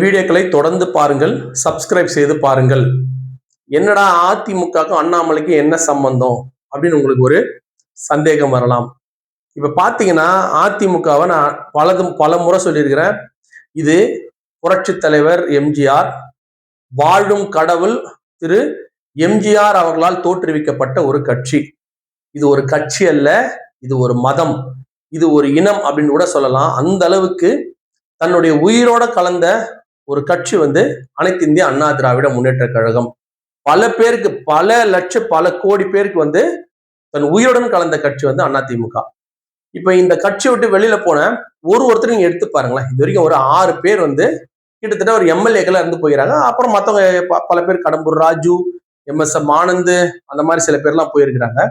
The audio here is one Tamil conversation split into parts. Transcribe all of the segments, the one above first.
வீடியோக்களை தொடர்ந்து பாருங்கள், சப்ஸ்கிரைப் செய்து பாருங்கள். என்னடா அதிமுகவுக்கும் அண்ணாமலைக்கும் என்ன சம்பந்தம் அப்படின்னு உங்களுக்கு ஒரு சந்தேகம் வரலாம். இப்ப பாத்தீங்கன்னா அதிமுகவை நான் பல முறை சொல்லியிருக்கிறேன். இது புரட்சி தலைவர் எம்ஜிஆர், வாழும் கடவுள் திரு எம்ஜிஆர் அவர்களால் தோற்றுவிக்கப்பட்ட ஒரு கட்சி. இது ஒரு கட்சி அல்ல, இது ஒரு மதம், இது ஒரு இனம் அப்படின்னு கூட சொல்லலாம். அந்த அளவுக்கு தன்னுடைய உயிரோட கலந்த ஒரு கட்சி அனைத்து இந்திய அண்ணா திராவிட முன்னேற்ற கழகம். பல பேருக்கு, பல கோடி பேருக்கு தன் உயிருடன் கலந்த கட்சி அதிமுக. இப்ப இந்த கட்சியை விட்டு வெளியில போன ஒருத்தர் நீங்க எடுத்து பாருங்களேன். இது வரைக்கும் ஒரு 6 பேர் கிட்டத்தட்ட ஒரு எம்எல்ஏக்களா இருந்து போயிடறாங்க. அப்புறம் மத்தவங்க பல பேர் கடம்பூர் ராஜு, எம்.எஸ்.எம். ஆனந்த், அந்த மாதிரி சில பேர்லாம் போயிருக்கிறாங்க.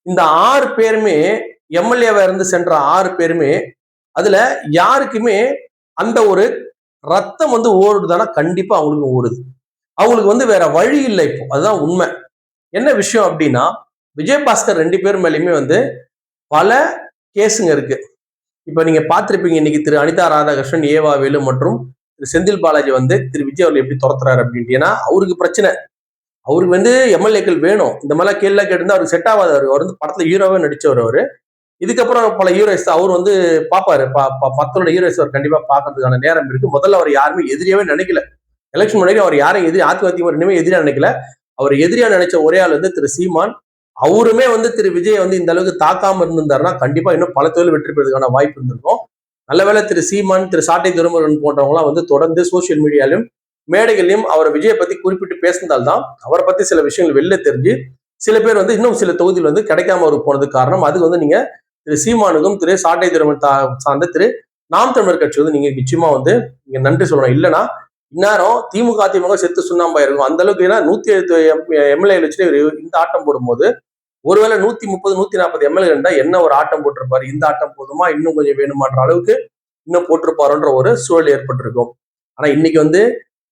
இந்த 6 பேருமே எம்எல்ஏவா இருந்து சென்ற 6 பேருமே அதுல யாருக்குமே அந்த ஒரு ரத்தம் ஓடுதுன்னா கண்டிப்பா அவங்களுக்கு ஓடுது. அவங்களுக்கு வேற வழி இல்லை. இப்போ அதுதான் உண்மை. என்ன விஷயம் அப்படின்னா, விஜயபாஸ்கர் 2 பேர் மேலேயுமே பல கேஸுங்க இருக்கு. இப்ப நீங்க பார்த்திருப்பீங்க, இன்னைக்கு திரு அனிதா ராதாகிருஷ்ணன், ஏவா வேலு மற்றும் திரு செந்தில் பாலாஜி திரு விஜய் அவர்கள் எப்படி துரத்துறாரு அப்படின்ட்டு. ஏன்னா அவருக்கு பிரச்சனை. அவருக்கு எம்எல்ஏக்கள் வேணும். இந்த மாதிரிலாம் கேள்வி கேட்டிருந்தா அவருக்கு செட் ஆகாது. அவர் படத்துல ஹீரோவே நடிச்சவர். அவரு இதுக்கப்புறம் பல ஹீரோஸ் அவர் பாப்பாரு. 10 ஹீரோஸ் அவர் கண்டிப்பா பாக்குறதுக்கான நேரம் இருக்கு. முதல்ல அவர் யாருமே எதிரியாவே நினைக்கல. எலெக்ஷன் முன்னாடி அவர் யாரும் அதிமுக இனிமே எதிரியா நினைக்கல. அவர் எதிரியா நினைச்ச ஒரே ஆள் திரு சீமான். அவருமே திரு விஜய் இந்த அளவுக்கு தாக்காம இருந்திருந்தாருன்னா கண்டிப்பா இன்னும் பல தொழில் வெற்றி பெறதுக்கான வாய்ப்பு இருந்திருக்கும். நல்லவேளை திரு சீமான், திரு சாட்டை துரைமுருகன் போன்றவங்க எல்லாம் தொடர்ந்து சோசியல் மீடியாலையும் மேடைகளையும் அவர் விஜயை பத்தி குறிப்பிட்டு பேசினால்தான் அவரை பத்தி சில விஷயங்கள் வெளில தெரிஞ்சு சில பேர் இன்னும் சில தொகுதியில் கிடைக்காம அவருக்கு போனதுக்கு காரணம். அது நீங்க திரு சீமானுக்கும் திரு சாட்டை துரைமுருகன் சார்ந்த திரு நாம் தமிழர் கட்சி நீங்க நிச்சயமா நீங்க நன்றி சொல்லணும். இல்லைன்னா இந்நேரம் திமுக அதிமுக செத்து சுண்ணாம்பா இருக்கும். அந்த அளவுக்கு. ஏன்னா 107 எம்எல்ஏ வச்சுட்டு இந்த ஆட்டம் போடும்போது ஒருவேளை 130 140 எம்எல்ஏ இருந்தா என்ன ஒரு ஆட்டம் போட்டிருப்பாரு. இந்த ஆட்டம் போதுமா, இன்னும் கொஞ்சம் வேணுமான்ற அளவுக்கு இன்னும் போட்டிருப்பாருன்ற ஒரு சூழல் ஏற்பட்டிருக்கும். ஆனா இன்னைக்கு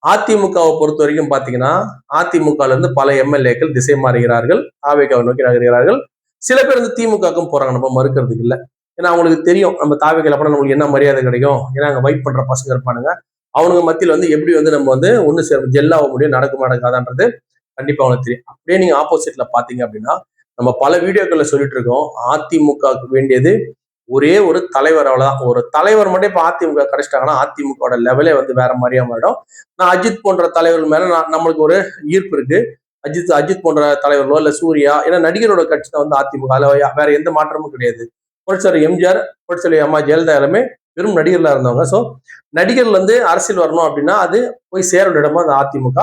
அதிமுகவை பொறுத்த வரைக்கும் பாத்தீங்கன்னா, அதிமுகல இருந்து பல எம்எல்ஏக்கள் திசை மாறுகிறார்கள், தாவேகாவை நோக்கி நகர்கிறார்கள். சில பேர் திமுகவுக்கும் போறாங்க, நம்ம மறுக்கிறதுக்கு இல்லை. ஏன்னா அவங்களுக்கு தெரியும் நம்ம தாவேகால போனா நம்மளுக்கு என்ன மரியாதை கிடைக்கும். ஏன்னா அங்க வெயிட் பண்ற பசங்க இருப்பானுங்க. அவனுங்க மத்தியில் எப்படி நம்ம ஒண்ணு ஜெல்லாக முடியும், நடக்காதான்றது கண்டிப்பா அவனுக்கு தெரியும். அப்படியே நீங்க ஆப்போசிட்ல பாத்தீங்க அப்படின்னா, நம்ம பல வீடியோக்கள்ல சொல்லிட்டு இருக்கோம், அதிமுகவுக்கு வேண்டியது ஒரே ஒரு தலைவர். அவ்வளவுதான். ஒரு தலைவர் மட்டும் இப்ப அதிமுக கிடைச்சிட்டாங்கன்னா அதிமுக லெவலே வேற மாதிரியா மாறிடும். நான் அஜித் போன்ற தலைவர்கள் மேல நம்மளுக்கு ஒரு ஈர்ப்பு இருக்கு. அஜித் போன்ற தலைவர்களோ இல்ல சூர்யா, ஏன்னா நடிகரோட கட்சி தான் அதிமுக. வேற எந்த மாற்றமும் கிடையாது. புரட்சியாளர் எம்ஜிஆர், புரட்சியாளர் அம்மா ஜெயலலிதா எல்லாமே வெறும் நடிகர்களா இருந்தவங்க. சோ நடிகர்கள் அரசியல் வரணும் அப்படின்னா அது போய் சேர இடமா அந்த அதிமுக.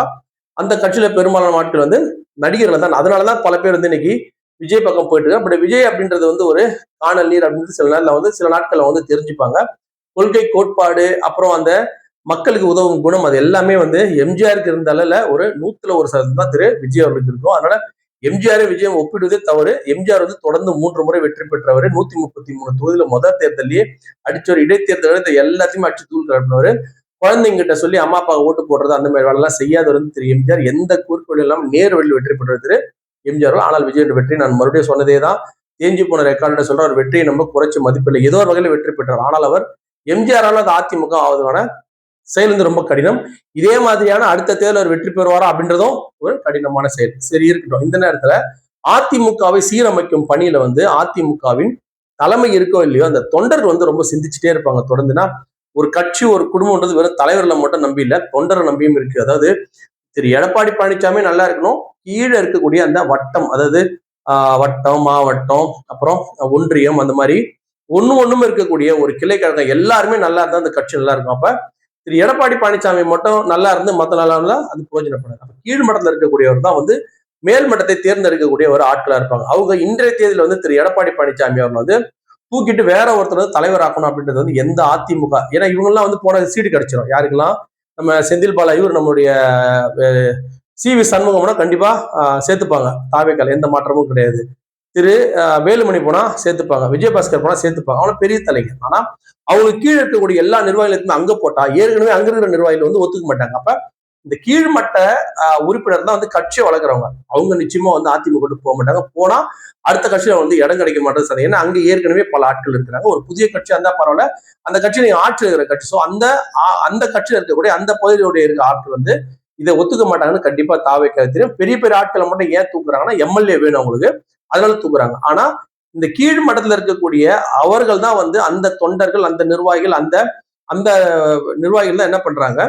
அந்த கட்சியில பெரும்பாலான நாட்கள் நடிகர்கள் தான். அதனாலதான் பல பேர் இன்னைக்கு விஜய் பக்கம் போயிட்டு இருக்காங்க. பட் விஜய் அப்படின்றது ஒரு காணல் நீர் அப்படின்னு சில நேரத்துல சில நாட்கள்ல தெரிஞ்சுப்பாங்க. கொள்கை, கோட்பாடு, அப்புறம் அந்த மக்களுக்கு உதவும் குணம், அது எல்லாமே எம்ஜிஆருக்கு இருந்தால ஒரு 100% தான் திரு விஜய் அவர்களுக்கு இருக்கும். அதனால எம்ஜிஆர் விஜயம் ஒப்பிடுவதே தவறு. எம்ஜிஆர் தொடர்ந்து 3 முறை வெற்றி பெற்றவர். 133 தொகுதியில முதல் தேர்தலையே அடிச்சவர். இடைத்தேர்தல் எல்லாத்தையுமே அடிச்சு தூள் கிளப்பினவர். குழந்தைங்கிட்ட சொல்லி அம்மா அப்பா ஓட்டு போடுறது அந்த மாதிரி வேலை எல்லாம் செய்யாதவர் திரு எம்ஜிஆர். எந்த குறுக்கு வழி இல்லாமல் நேர் வழியில் வெற்றி பெற்றது திரு எம்ஜிஆர். ஆனால் விஜய் வெற்றி நான் மறுபடியும் சொன்னதேதான், தேஞ்சி போன ரெக்கார்டு சொல்ற ஒரு வெற்றியை நம்ம குறைச்சு மதிப்பில்லை. ஏதோ ஒரு வகையில வெற்றி பெற்றார். ஆனால் அவர் எம்ஜிஆரால் அது அதிமுக ஆவதுக்கான செயல் ரொம்ப கடினம். இதே மாதிரியான அடுத்த தேர்தல் அவர் வெற்றி பெறுவாரா அப்படின்றதும் ஒரு கடினமான செயல். சரி, இருக்கட்டும். இந்த நேரத்துல அதிமுகவை சீரமைக்கும் பணியில அதிமுகவின் தலைமை இருக்கோ இல்லையோ, அந்த தொண்டர்கள் ரொம்ப சிந்திச்சுட்டே இருப்பாங்க தொடர்ந்துனா. ஒரு கட்சி, ஒரு குடும்பம்ன்றது வெறும் தலைவர்களை மட்டும் நம்பி இல்ல, தொண்டரை நம்பியும் இருக்கு. அதாவது திரு எடப்பாடி பழனிசாமி நல்லா இருக்கணும், கீழே இருக்கக்கூடிய அந்த வட்டம், அதாவது வட்டம், மாவட்டம், அப்புறம் ஒன்றியம், அந்த மாதிரி ஒண்ணும் இருக்கக்கூடிய ஒரு கிளை கழகம் எல்லாருமே நல்லா இருந்தா அந்த கட்சி நல்லா இருக்கும். அப்ப திரு எடப்பாடி பழனிசாமி மட்டும் நல்லா இருந்து மத்த நல்லா இருந்தா அது பிரயோஜனப்படாது. அப்ப கீழ் மட்டத்தில் இருக்கக்கூடியவர் தான் மேல் மட்டத்தை தேர்ந்தெடுக்கக்கூடிய ஒரு ஆட்களா இருப்பாங்க. அவங்க இன்றைய தேதியில திரு எடப்பாடி பழனிசாமி அவர்கள் தூக்கிட்டு வேற ஒருத்தர் தலைவர் ஆக்கணும் அப்படின்றது எந்த அதிமுக, ஏன்னா இவங்க எல்லாம் போன சீட்டு கிடைச்சிடும். யாருக்கெல்லாம் நம்ம செந்தில் பாலா, இவர் நம்மளுடைய சி.வி. சண்முகம்னா கண்டிப்பா சேர்த்துப்பாங்க தாவேக்கால, எந்த மாற்றமும் கிடையாது. திரு வேலுமணி போனா சேர்த்துப்பாங்க, விஜயபாஸ்கர் போனா சேர்த்துப்பாங்க. அவன பெரிய தலைங்க. ஆனா அவங்களுக்கு கீழே இருக்கக்கூடிய எல்லா நிர்வாகிகளுக்குமே அங்க போட்டா ஏற்கனவே அங்க இருக்கிற நிர்வாகிகள் ஒத்துக்க மாட்டாங்க. அப்ப இந்த கீழ்மட்ட உறுப்பினர் தான் வந்து கட்சியை வளர்க்குறவங்க. அவங்க நிச்சயமா வந்து அதிமுக போக மாட்டாங்க. போனா அடுத்த கட்சியில வந்து இடம் கிடைக்க மாட்டேங்குது. ஏன்னா அங்க ஏற்கனவே பல ஆட்கள் இருக்கிறாங்க. ஒரு புதிய கட்சியா இருந்தா பரவாயில்ல, அந்த கட்சி நீங்க ஆட்சி இருக்கிற கட்சி. ஸோ அந்த கட்சியில இருக்கக்கூடிய அந்த பகுதியுடைய இருக்க ஆட்கள் வந்து இதை ஒத்துக்க மாட்டாங்கன்னு கண்டிப்பா தாவேக்கா தெரியும். பெரிய பெரிய ஆட்களை மட்டும் ஏன் தூக்குறாங்கன்னா எம்எல்ஏ வேணும் அவங்களுக்கு, அதனால தூக்குறாங்க. ஆனா இந்த கீழ் மட்டத்துல இருக்கக்கூடிய அவர்கள் தான் வந்து அந்த தொண்டர்கள், அந்த நிர்வாகிகள், அந்த அந்த நிர்வாகிகள் தான் என்ன பண்றாங்க,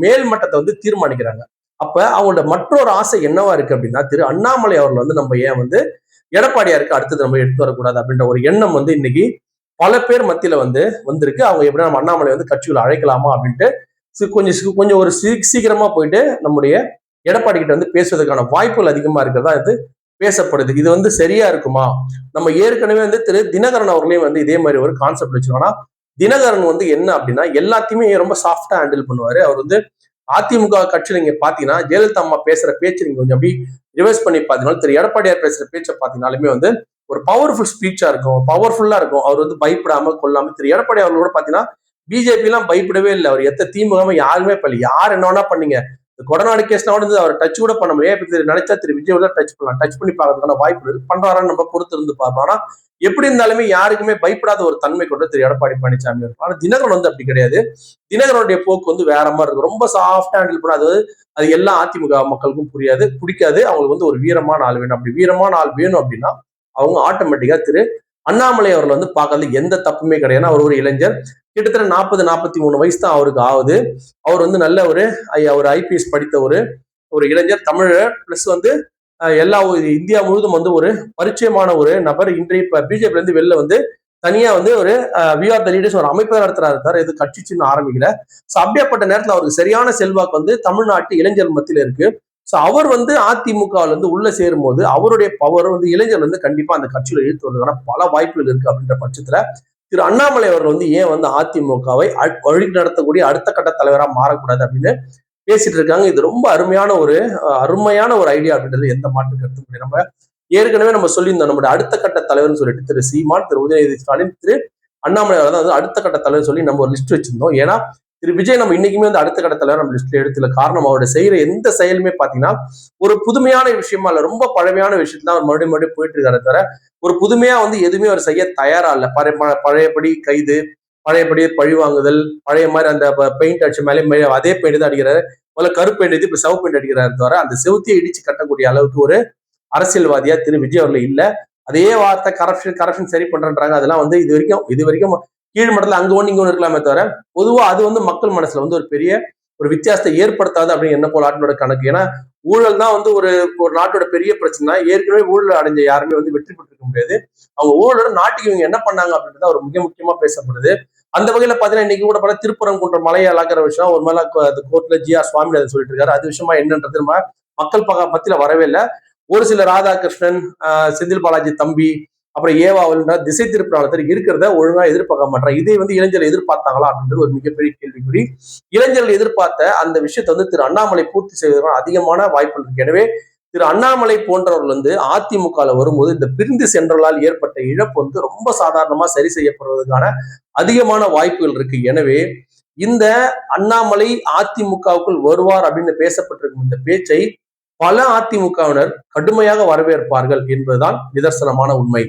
மேல் மட்டத்தை வந்து தீர்மானிக்கிறாங்க. அப்ப அவங்களோட மற்றொரு ஆசை என்னவா இருக்கு அப்படின்னா, திரு அண்ணாமலை அவர்கள் வந்து நம்ம ஏன் வந்து எடப்பாடியாருக்கு அடுத்தது நம்ம எடுத்து வரக்கூடாது அப்படின்ற ஒரு எண்ணம் வந்து இன்னைக்கு பல பேர் மத்தியில வந்து வந்திருக்கு. அவங்க எப்படி நம்ம அண்ணாமலை வந்து கட்சிகளை அழைக்கலாமா அப்படின்ட்டு கொஞ்சம் ஒரு சீக்கிரமா போயிட்டு நம்முடைய எடப்பாடி கிட்ட வந்து பேசுவதற்கான வாய்ப்புகள் அதிகமா இருக்கிறதா இது பேசப்படுது. இது வந்து சரியா இருக்குமா? நம்ம ஏற்கனவே வந்து திரு தினகரன் அவர்களையும் வந்து இதே மாதிரி ஒரு கான்செப்ட் வச்சிருக்கோம்னா, தினகரன் வந்து என்ன அப்படின்னா எல்லாத்தையுமே ரொம்ப சாஃப்டா ஹேண்டில் பண்ணுவாரு. அவர் வந்து அதிமுக கட்சியில நீங்க பாத்தீங்கன்னா ஜெயலலிதா அம்மா பேசுற பேச்சு நீங்க கொஞ்சம் அப்படி ரிவர்ஸ் பண்ணி பாத்தீங்கன்னா திரு எடப்பாடியார் பேசுற பேச்சை பாத்தீங்கன்னாலுமே வந்து ஒரு பவர்ஃபுல் ஸ்பீச்சா இருக்கும், பவர்ஃபுல்லா இருக்கும். அவர் வந்து பயப்படாம கொள்ளாம திரு எடப்பாடி அவர்கள் கூட பாத்தீங்கன்னா பிஜேபி எல்லாம் பயப்படவே இல்லை. அவர் திமுக யாருமே பண்ணல, யார் என்ன வேணா பண்ணீங்க. கொடநாடு கேஸ்லாம் வந்து அவர் டச் கூட பண்ண முடியாது. இப்ப நினைச்சா திரு விஜய் தான் டச் பண்ணலாம், டச் பண்ணி பார்க்கறதுக்கான வாய்ப்பு இருக்கு. பண்றாரான்னு நம்ம பொறுத்து இருந்து பார்ப்போம். ஆனா எப்படி இருந்தாலுமே யாருக்குமே பயப்படாத ஒரு தன்மை கொண்டு திரு எடப்பாடி பழனிசாமி இருக்கும். ஆனா தினகரன் வந்து அப்படி கிடையாது. தினகரனுடைய போக்கு வந்து வேற மாதிரி இருக்கும். ரொம்ப சாஃப்டா ஹேண்டில் பண்ணாது. அது எல்லா அதிமுக மக்களுக்கும் புரியாது, பிடிக்காது. அவங்களுக்கு வந்து ஒரு வீரமான ஆள் வேணும். அப்படி வீரமான ஆள் வேணும் அப்படின்னா அவங்க ஆட்டோமேட்டிக்கா திரு அண்ணாமலை அவர்கள் வந்து பார்க்கறது எந்த தப்புமே கிடையாது. அவர் ஒரு இளைஞர், கிட்டத்தட்ட 40-43 வயசு தான் அவருக்கு ஆகுது. அவர் வந்து நல்ல ஒரு ஐபிஎஸ் படித்த ஒரு இளைஞர், தமிழர், பிளஸ் வந்து எல்லா இந்தியா முழுவதும் வந்து ஒரு பரிச்சயமான ஒரு நபர். இன்றைய பிஜேபி இருந்து வெளில வந்து தனியா வந்து ஒரு வி ஆர் த லீடர்ஸ் ஒரு அமைப்பை நடத்துறாரு. இது கட்சி சின்ன ஆரம்பிக்கல. ஸோ அப்படியாப்பட்ட நேரத்தில் அவருக்கு சரியான செல்வாக்கு வந்து தமிழ்நாட்டு இளைஞர் மத்தியில இருக்கு. ஸோ அவர் வந்து அதிமுகவில் வந்து உள்ள சேரும் போது அவருடைய பவர் வந்து இளைஞர் வந்து கண்டிப்பா அந்த கட்சியில இழுத்து வருவதற்கான பல வாய்ப்புகள் இருக்கு. அப்படின்ற பட்சத்துல திரு அண்ணாமலை அவர்கள் வந்து ஏன் வந்து அதிமுகவை வழி நடத்தக்கூடிய அடுத்த கட்ட தலைவராக மாறக்கூடாது அப்படின்னு பேசிட்டு இருக்காங்க. இது ரொம்ப அருமையான ஒரு ஐடியா அப்படின்றது எந்த மாற்று கருத்து முடியும். நம்ம ஏற்கனவே நம்ம சொல்லியிருந்தோம், நம்மளுடைய அடுத்த கட்ட தலைவர்னு சொல்லிட்டு திரு சீமான், திரு உதயநிதி ஸ்டாலின், திரு அண்ணாமலை அவர்கள் தான் அடுத்த கட்ட தலைவர் சொல்லி நம்ம ஒரு லிஸ்ட் வச்சிருந்தோம். ஏன்னா திரு விஜய் நம்ம இன்னைக்குமே வந்து அடுத்த கட்ட தலைவர் நம்ம லிஸ்ட்ல எடுத்துல. காரணம் அவருடைய செய்யற எந்த செயலுமே பாத்தீங்கன்னா ஒரு புதுமையான விஷயமா இல்ல, ரொம்ப பழமையான விஷயத்துல அவர் மறுபடியும் போயிட்டு இருக்காரு தவிர ஒரு புதுமையா வந்து எதுவுமே அவர் செய்ய தயாரா இல்ல. பழையபடி கைது, பழையபடி பழி வாங்குதல், பழைய மாதிரி அந்த பெயிண்ட் அடிச்ச மேலே அதே பெயிண்ட் தான் அடிக்கிறாரு. முதல்ல கருப்பு பெயிண்ட் இப்ப சிவப்பு பெயிண்ட் அடிக்கிறாரு தவிர அந்த செவுத்தியை இடிச்சு கட்டக்கூடிய அளவுக்கு ஒரு அரசியல்வாதியா திரு விஜய் அவர்கள் இல்ல. அதே வார்த்தை கரப்ஷன் சரி பண்றன்றாங்க. அதெல்லாம் வந்து இது வரைக்கும் கீழ் மட்டத்துல அங்க ஒண்ணு இங்க ஒண்ணு இருக்கலாமே தவிர பொதுவா அது வந்து மக்கள் மனசுல வந்து ஒரு வித்தியாசத்தை ஏற்படுத்தாது அப்படின்னு என்ன போல ஆட்களோட கணக்கு. ஏன்னா ஊழல் தான் வந்து ஒரு நாட்டோட பெரிய பிரச்சனை. ஏற்கனவே ஊழல் அடைஞ்ச யாருமே வந்து வெற்றி பெற்றிருக்க முடியாது. அவங்க ஊழல் நாட்டுக்கு இவங்க என்ன பண்ணாங்க அப்படின்றது ஒரு மிக முக்கியமா பேசப்படுது. அந்த வகையில பாத்தீங்கன்னா இன்னைக்கு கூட பல திருப்பரங்குன்ற மலையை அளக்கிற விஷயம் ஒரு மேல கோர்ட்ல ஜி.ஆர். சுவாமிநாதன் சொல்லிட்டு இருக்காரு. அது விஷயமா என்னன்றது நம்ம மக்கள் மத்தியில வரவே இல்லை. ஒரு சில ராதாகிருஷ்ணன், செந்தில் பாலாஜி தம்பி, அப்புறம் ஏவாவல்ன்ற திசை திருப்பினாளர் இருக்கிறத ஒழுங்கா எதிர்பார்க்க மாட்டாங்க. இதை வந்து இளைஞர்கள் எதிர்பார்த்தாங்களா அப்படின்றது ஒரு மிகப்பெரிய கேள்விக்குறி. இளைஞர்கள் எதிர்பார்த்த அந்த விஷயத்தை வந்து திரு அண்ணாமலை பூர்த்தி செய்வதற்கான அதிகமான வாய்ப்புகள் இருக்கு. எனவே திரு அண்ணாமலை போன்றவர்கள் வந்து அதிமுகல வரும்போது இந்த பிரிந்து சென்றவர்களால் ஏற்பட்ட இழப்பு வந்து ரொம்ப சாதாரணமா சரி செய்யப்படுவதற்கான அதிகமான வாய்ப்புகள் இருக்கு. எனவே இந்த அண்ணாமலை அதிமுகவுக்குள் வருவார் அப்படின்னு பேசப்பட்டிருக்கும் இந்த பேச்சை பல அதிமுகவினர் கடுமையாக வரவேற்பார்கள் என்பதுதான் நிதர்சனமான உண்மை.